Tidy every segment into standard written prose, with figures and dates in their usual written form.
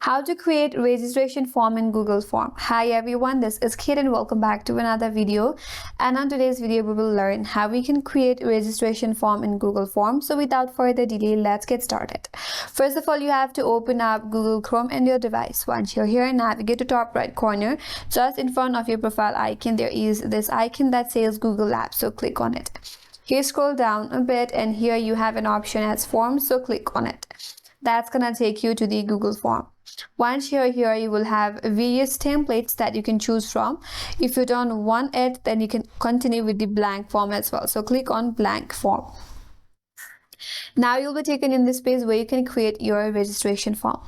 How to create registration form in Google Form. Hi everyone, this is Kate and welcome back to another video. And on today's video, we will learn how we can create registration form in Google Form. So without further delay, let's get started. First of all, you have to open up Google Chrome in your device. Once you're here, navigate to top right corner. Just in front of your profile icon, there is this icon that says Google Apps. So click on it. Here, scroll down a bit and here you have an option as Forms. So click on it. That's gonna take you to the Google Form. Once you're here, you will have various templates that you can choose from. If you don't want it, then you can continue with the blank form as well. So click on blank form. Now you'll be taken in this page where you can create your registration form.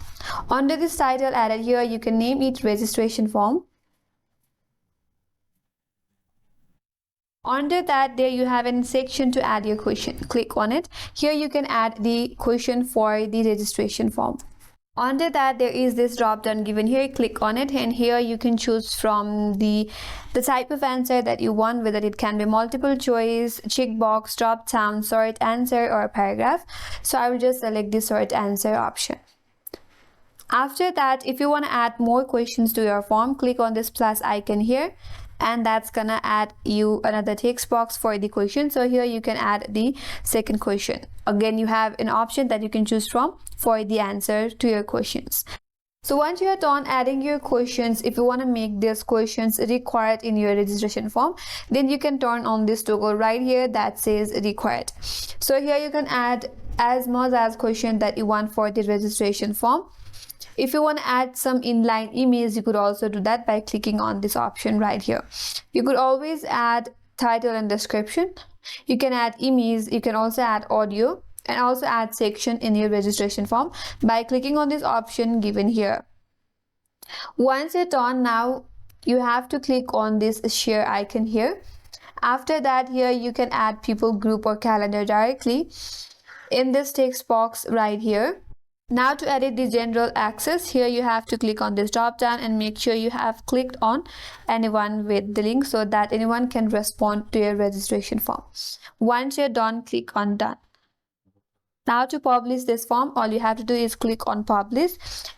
Under this title added here, you can name it registration form. Under that, there you have a section to add your question. Click on it. Here you can add the question for the registration form. Under that, there is this drop down given here. Click on it and here you can choose from the type of answer that you want, whether it can be multiple choice, checkbox, drop down, short answer or a paragraph. So I will just select the short answer option. After that, if you want to add more questions to your form, click on this plus icon here and that's gonna add you another text box for the question. So here you can add the second question. Again, you have an option that you can choose from for the answer to your questions. So once you are done adding your questions, if you want to make these questions required in your registration form, then you can turn on this toggle right here that says required. So here you can add as much as question that you want for the registration form. If you want to add some inline image, you could also do that by clicking on this option right here. You could always add title and description. You can add image. You can also add audio and also add section in your registration form by clicking on this option given here. Once you're done, now you have to click on this share icon here. After that, here you can add people, group or calendar directly in this text box right here. Now to edit the general access, here you have to click on this drop down and make sure you have clicked on anyone with the link so that anyone can respond to your registration form. Once you're done, click on done. Now to publish this form, all you have to do is click on publish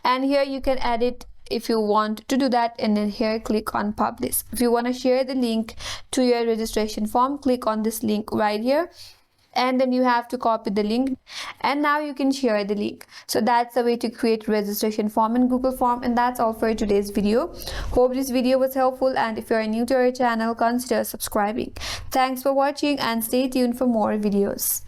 and here you can edit if you want to do that, and then here click on publish. If you want to share the link to your registration form, click on this link right here. And then you have to copy the link and now you can share the link. So that's the way to create registration form in Google Form, and that's all for today's video. Hope this video was helpful, and if you are new to our channel, consider subscribing. Thanks for watching and stay tuned for more videos.